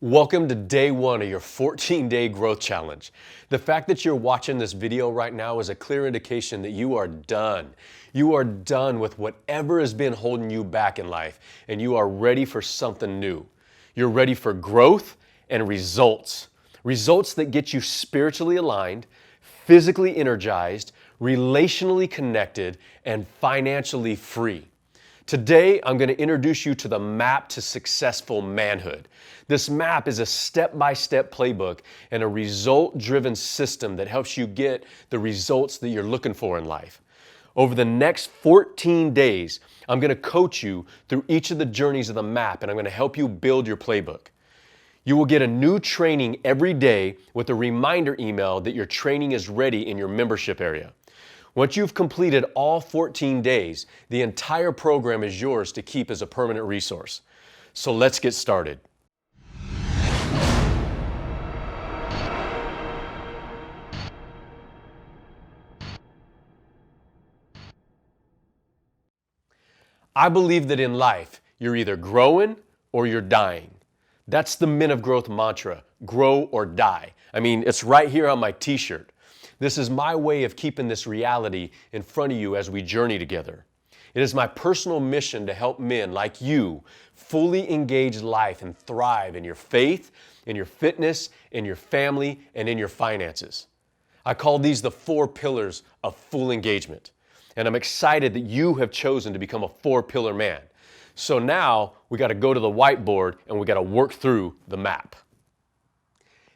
Welcome to day one of your 14-day growth challenge. The fact that you're watching this video right now is a clear indication that you are done. You are done with whatever has been holding you back in life, and you are ready for something new. You're ready for growth and results. Results that get you spiritually aligned, physically energized, relationally connected, and financially free. Today, I'm going to introduce you to the map to successful manhood. This map is a step-by-step playbook and a result-driven system that helps you get the results that you're looking for in life. Over the next 14 days, I'm going to coach you through each of the journeys of the map, and I'm going to help you build your playbook. You will get a new training every day with a reminder email that your training is ready in your membership area. Once you've completed all 14 days, the entire program is yours to keep as a permanent resource. So let's get started. I believe that in life, you're either growing or you're dying. That's the Men of Growth mantra, grow or die. I mean, it's right here on my t-shirt. This is my way of keeping this reality in front of you as we journey together. It is my personal mission to help men like you fully engage life and thrive in your faith, in your fitness, in your family, and in your finances. I call these the 4 pillars of full engagement. And I'm excited that you have chosen to become a 4-pillar man. So now we got to go to the whiteboard and we got to work through the map.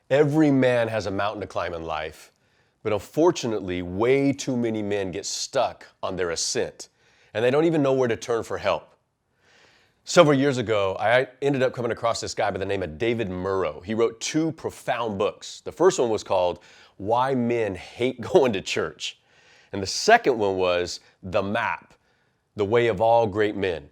Every man has a mountain to climb in life. But unfortunately, way too many men get stuck on their ascent, and they don't even know where to turn for help. Several years ago, I ended up coming across this guy by the name of David Murrow. He wrote 2 profound books. The first one was called Why Men Hate Going to Church. And the second one was The Map, The Way of All Great Men.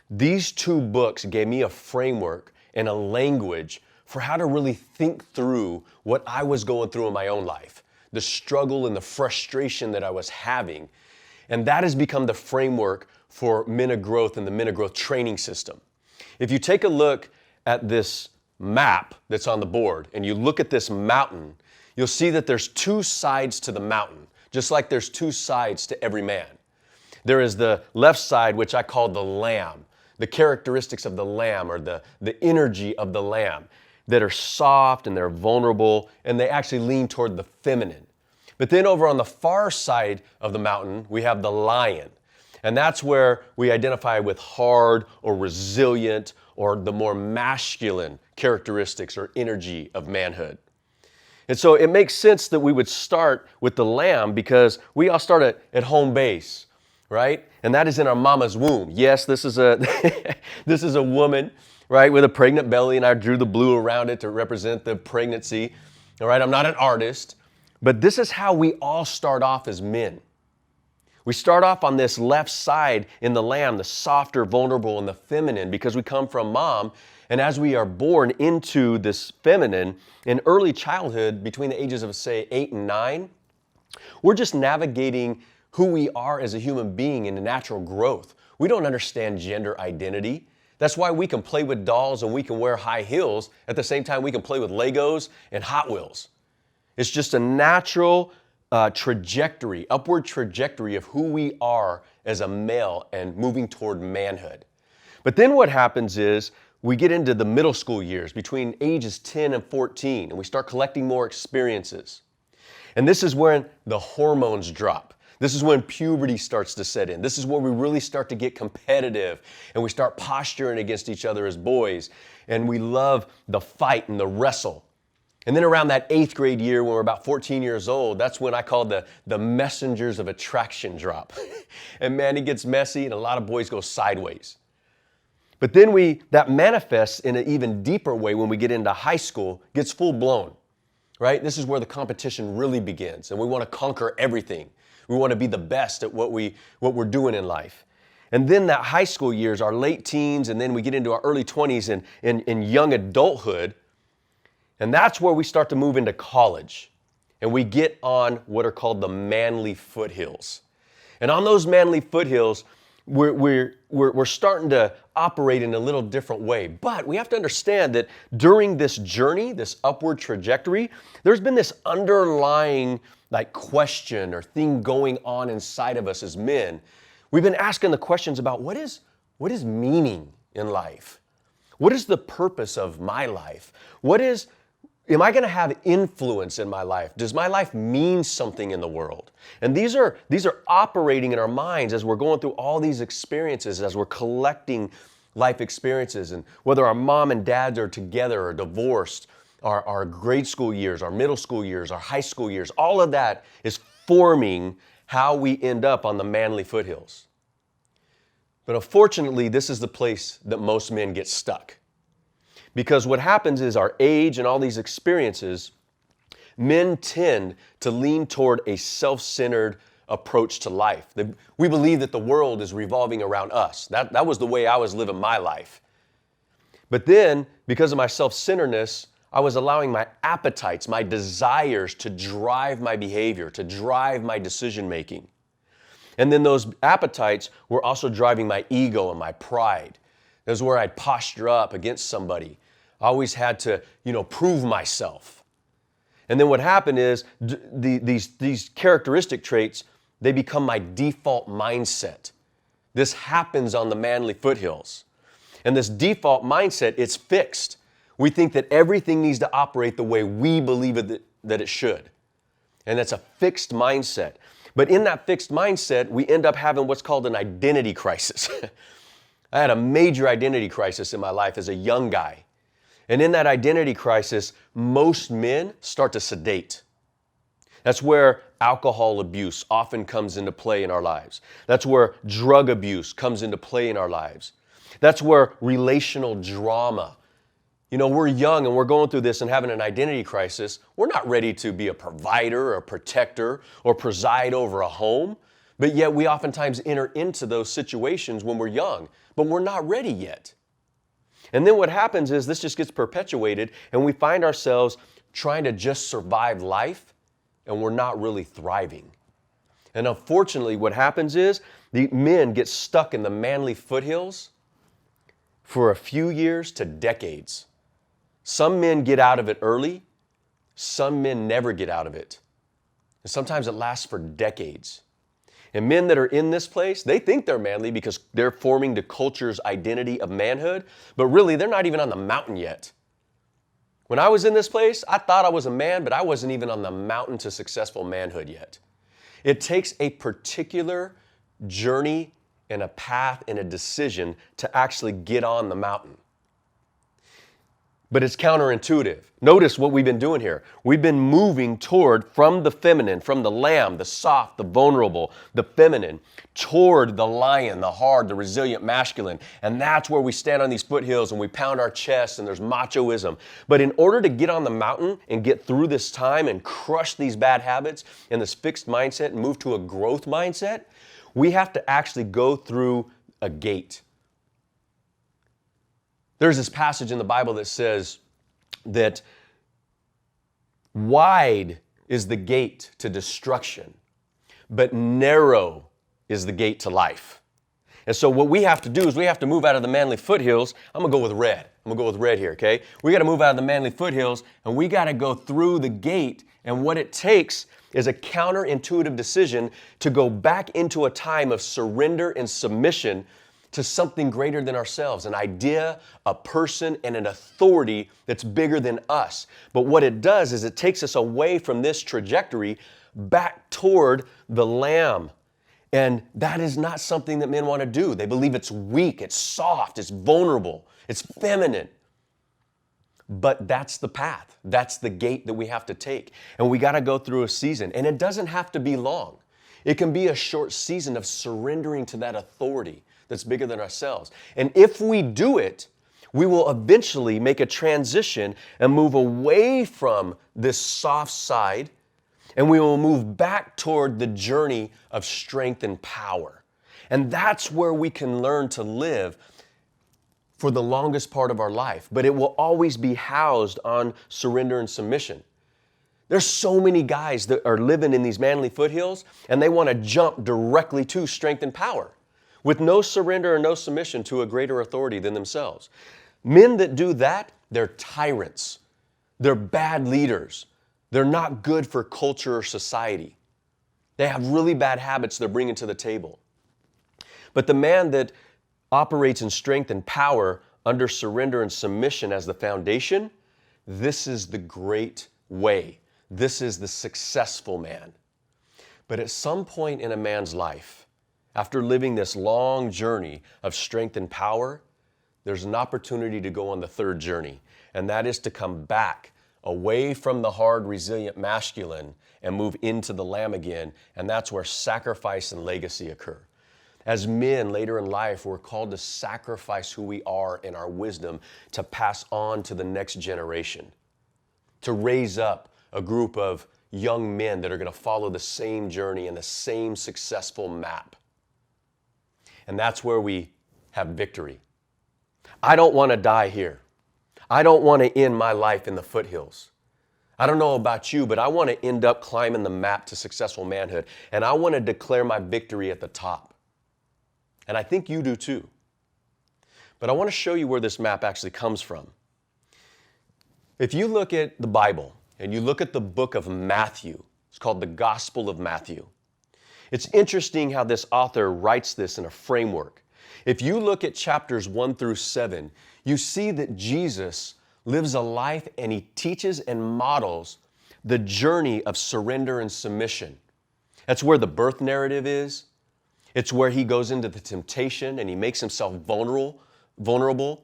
These 2 books gave me a framework and a language for how to really think through what I was going through in my own life, the struggle and the frustration that I was having. And that has become the framework for Men of Growth and the Men of Growth training system. If you take a look at this map that's on the board and you look at this mountain, you'll see that there's 2 sides to the mountain, just like there's 2 sides to every man. There is the left side, which I call the lamb, the characteristics of the lamb or the energy of the lamb that are soft and they're vulnerable and they actually lean toward the feminine. But then over on the far side of the mountain, we have the lion. And that's where we identify with hard or resilient or the more masculine characteristics or energy of manhood. And so it makes sense that we would start with the lamb because we all start at home base, right? And that is in our mama's womb. Yes, this is a this is a woman, right, with a pregnant belly, and I drew the blue around it to represent the pregnancy. All right, I'm not an artist, but this is how we all start off as men. We start off on this left side in the lamb, the softer, vulnerable, and the feminine, because we come from mom, and as we are born into this feminine, in early childhood, between the ages of, say, 8 and 9, we're just navigating who we are as a human being in the natural growth. We don't understand gender identity. That's why we can play with dolls and we can wear high heels. At the same time, we can play with Legos and Hot Wheels. It's just a natural trajectory, upward trajectory of who we are as a male and moving toward manhood. But then what happens is we get into the middle school years between ages 10 and 14, and we start collecting more experiences. And this is when the hormones drop. This is when puberty starts to set in. This is where we really start to get competitive and we start posturing against each other as boys. And we love the fight and the wrestle. And then around that 8th grade year, when we're about 14 years old, that's when I call the messengers of attraction drop. And man, it gets messy and a lot of boys go sideways. But then that manifests in an even deeper way when we get into high school, gets full blown, right? This is where the competition really begins and we want to conquer everything. We want to be the best at what we're doing in life. And then that high school years, our late teens, and then we get into our early 20s and in young adulthood. And that's where we start to move into college. And we get on what are called the manly foothills. And on those manly foothills, we're starting to operate in a little different way. But we have to understand that during this journey, this upward trajectory, there's been this underlying question or thing going on inside of us as men. We've been asking the questions about what is meaning in life? What is the purpose of my life? Am I going to have influence in my life? Does my life mean something in the world? And these are operating in our minds as we're going through all these experiences, as we're collecting life experiences. And whether our mom and dads are together or divorced, our grade school years, our middle school years, our high school years, all of that is forming how we end up on the manly foothills. But unfortunately, this is the place that most men get stuck. Because what happens is our age and all these experiences, men tend to lean toward a self-centered approach to life. We believe that the world is revolving around us. That was the way I was living my life. But then, because of my self-centeredness, I was allowing my appetites, my desires to drive my behavior, to drive my decision-making. And then those appetites were also driving my ego and my pride. That was where I'd posture up against somebody. I always had to, prove myself. And then what happened is these characteristic traits, they become my default mindset. This happens on the manly foothills. And this default mindset, it's fixed. We think that everything needs to operate the way we believe that it should. And that's a fixed mindset. But in that fixed mindset, we end up having what's called an identity crisis. I had a major identity crisis in my life as a young guy. And in that identity crisis, most men start to sedate. That's where alcohol abuse often comes into play in our lives. That's where drug abuse comes into play in our lives. That's where relational drama. We're young and we're going through this and having an identity crisis. We're not ready to be a provider or a protector or preside over a home. But yet we oftentimes enter into those situations when we're young, but we're not ready yet. And then what happens is this just gets perpetuated and we find ourselves trying to just survive life and we're not really thriving. And unfortunately, what happens is the men get stuck in the manly foothills for a few years to decades. Some men get out of it early. Some men never get out of it. And sometimes it lasts for decades. And men that are in this place, they think they're manly because they're forming the culture's identity of manhood, but really they're not even on the mountain yet. When I was in this place, I thought I was a man, but I wasn't even on the mountain to successful manhood yet. It takes a particular journey and a path and a decision to actually get on the mountain. But it's counterintuitive. Notice what we've been doing here. We've been moving from the feminine, from the lamb, the soft, the vulnerable, the feminine, toward the lion, the hard, the resilient masculine. And that's where we stand on these foothills and we pound our chests and there's machoism. But in order to get on the mountain and get through this time and crush these bad habits and this fixed mindset and move to a growth mindset, we have to actually go through a gate. There's this passage in the Bible that says that wide is the gate to destruction, but narrow is the gate to life. And so what we have to do is we have to move out of the manly foothills. I'm going to go with red. I'm going to go with red here, okay? We got to move out of the manly foothills and we got to go through the gate. And what it takes is a counterintuitive decision to go back into a time of surrender and submission to something greater than ourselves, an idea, a person, and an authority that's bigger than us. But what it does is it takes us away from this trajectory back toward the lamb. And that is not something that men want to do. They believe it's weak, it's soft, it's vulnerable, it's feminine. But that's the path. That's the gate that we have to take. And we got to go through a season. And it doesn't have to be long. It can be a short season of surrendering to that authority that's bigger than ourselves. And if we do it, we will eventually make a transition and move away from this soft side, and we will move back toward the journey of strength and power. And that's where we can learn to live for the longest part of our life. But it will always be housed on surrender and submission. There's so many guys that are living in these manly foothills, and they want to jump directly to strength and power. with no surrender or no submission to a greater authority than themselves. Men that do that, they're tyrants. They're bad leaders. They're not good for culture or society. They have really bad habits they're bringing to the table. But the man that operates in strength and power under surrender and submission as the foundation, this is the great way. This is the successful man. But at some point in a man's life, after living this long journey of strength and power, there's an opportunity to go on the third journey, and that is to come back away from the hard, resilient masculine and move into the lamb again, and that's where sacrifice and legacy occur. As men later in life, we're called to sacrifice who we are and our wisdom to pass on to the next generation, to raise up a group of young men that are going to follow the same journey and the same successful map. And that's where we have victory. I don't want to die here. I don't want to end my life in the foothills. I don't know about you, but I want to end up climbing the map to successful manhood, and I want to declare my victory at the top. And I think you do too. But I want to show you where this map actually comes from. If you look at the Bible and you look at the book of Matthew, it's called the Gospel of Matthew. It's interesting how this author writes this in a framework. If you look at chapters 1 through 7, you see that Jesus lives a life and he teaches and models the journey of surrender and submission. That's where the birth narrative is. It's where he goes into the temptation and he makes himself vulnerable,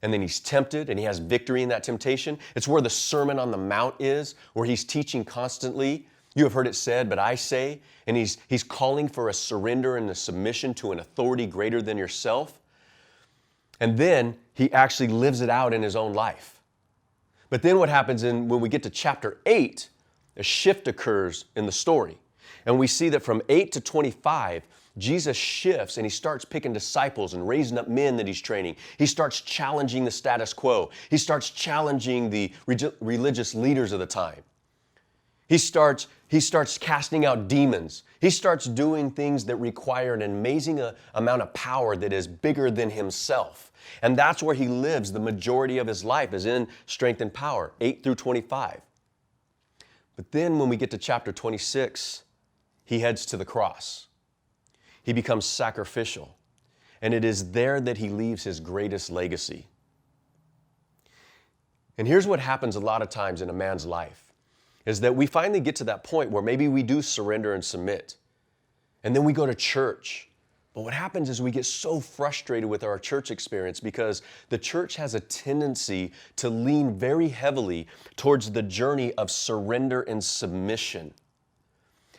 and then he's tempted and he has victory in that temptation. It's where the Sermon on the Mount is, where he's teaching constantly. You have heard it said, but I say, and he's calling for a surrender and a submission to an authority greater than yourself. And then he actually lives it out in his own life. But then what happens when we get to chapter 8, a shift occurs in the story. And we see that from 8 to 25, Jesus shifts and he starts picking disciples and raising up men that he's training. He starts challenging the status quo. He starts challenging the religious leaders of the time. He starts casting out demons. He starts doing things that require an amazing amount of power that is bigger than himself. And that's where he lives the majority of his life, is in strength and power, 8 through 25. But then when we get to chapter 26, he heads to the cross. He becomes sacrificial. And it is there that he leaves his greatest legacy. And here's what happens a lot of times in a man's life, is that we finally get to that point where maybe we do surrender and submit. And then we go to church. But what happens is we get so frustrated with our church experience because the church has a tendency to lean very heavily towards the journey of surrender and submission,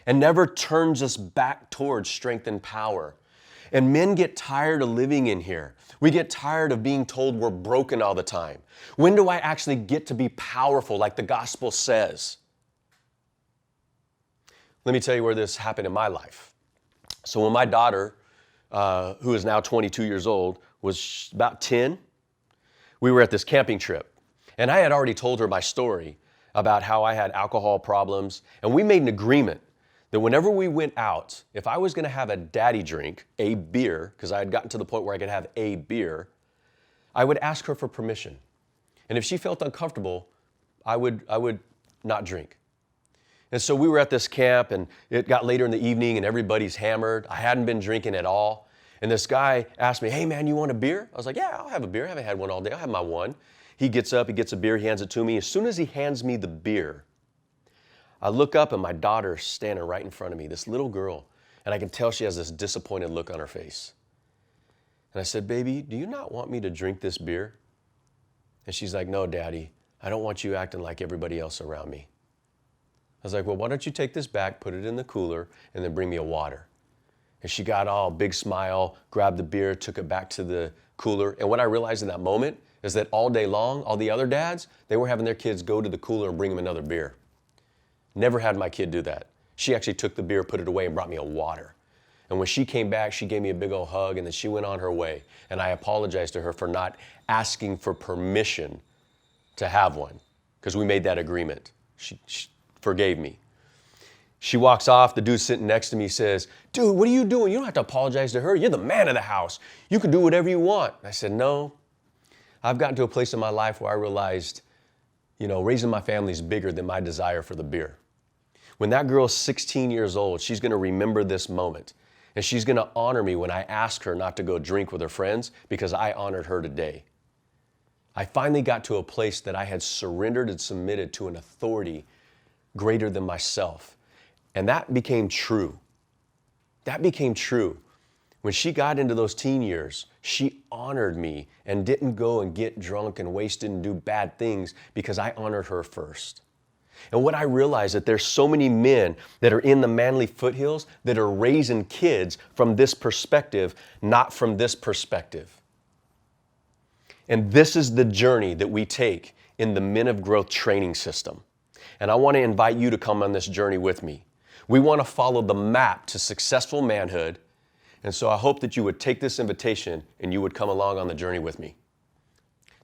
and never turns us back towards strength and power. And men get tired of living in here. We get tired of being told we're broken all the time. When do I actually get to be powerful like the gospel says? Let me tell you where this happened in my life. So when my daughter, who is now 22 years old, was about 10, we were at this camping trip. And I had already told her my story about how I had alcohol problems. And we made an agreement that whenever we went out, if I was going to have a daddy drink, a beer, because I had gotten to the point where I could have a beer, I would ask her for permission. And if she felt uncomfortable, I would not drink. And so we were at this camp, and it got later in the evening, and everybody's hammered. I hadn't been drinking at all. And this guy asked me, "Hey, man, you want a beer?" I was like, "Yeah, I'll have a beer. I haven't had one all day. I'll have my one." He gets up, he gets a beer, he hands it to me. As soon as he hands me the beer, I look up, and my daughter's standing right in front of me, this little girl, and I can tell she has this disappointed look on her face. And I said, "Baby, do you not want me to drink this beer?" And she's like, "No, Daddy, I don't want you acting like everybody else around me." I was like, "Well, why don't you take this back, put it in the cooler, and then bring me a water?" And she got all big smile, grabbed the beer, took it back to the cooler. And what I realized in that moment is that all day long, all the other dads, they were having their kids go to the cooler and bring them another beer. Never had my kid do that. She actually took the beer, put it away, and brought me a water. And when she came back, she gave me a big old hug, and then she went on her way. And I apologized to her for not asking for permission to have one, because we made that agreement. She forgave me. She walks off. The dude sitting next to me says, dude, what are you doing? You don't have to apologize to her. You're the man of the house. You can do whatever you want. I said, no, I've gotten to a place in my life where I realized, raising my family is bigger than my desire for the beer. When that girl's 16 years old, she's going to remember this moment. And she's going to honor me when I ask her not to go drink with her friends because I honored her today. I finally got to a place that I had surrendered and submitted to an authority greater than myself. And that became true. That became true. When she got into those teen years, she honored me and didn't go and get drunk and wasted and do bad things because I honored her first. And what I realized that there's so many men that are in the manly foothills that are raising kids from this perspective, not from this perspective. And this is the journey that we take in the Men of Growth training system. And I want to invite you to come on this journey with me. We want to follow the map to successful manhood. And so I hope that you would take this invitation and you would come along on the journey with me.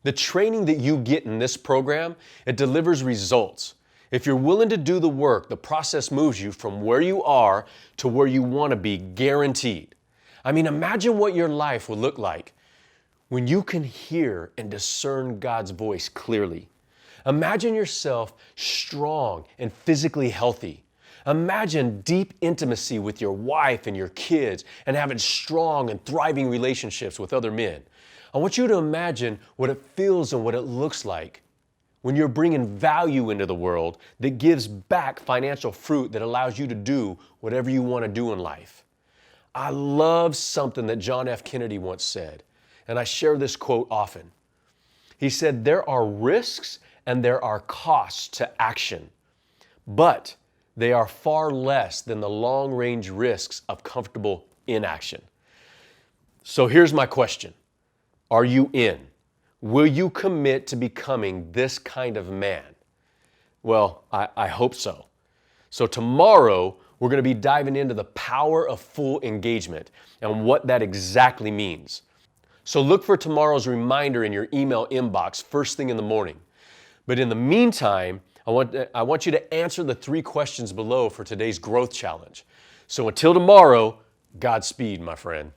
The training that you get in this program, it delivers results. If you're willing to do the work, the process moves you from where you are to where you want to be, guaranteed. I mean, imagine what your life would look like when you can hear and discern God's voice clearly. Imagine yourself strong and physically healthy. Imagine deep intimacy with your wife and your kids and having strong and thriving relationships with other men. I want you to imagine what it feels and what it looks like when you're bringing value into the world that gives back financial fruit that allows you to do whatever you want to do in life. I love something that John F. Kennedy once said, and I share this quote often. He said, there are risks and there are costs to action, but they are far less than the long-range risks of comfortable inaction. So here's my question. Are you in? Will you commit to becoming this kind of man? Well, I hope so. So tomorrow, we're going to be diving into the power of full engagement and what that exactly means. So look for tomorrow's reminder in your email inbox first thing in the morning. But in the meantime, I want you to answer the 3 questions below for today's growth challenge. So until tomorrow, Godspeed, my friend.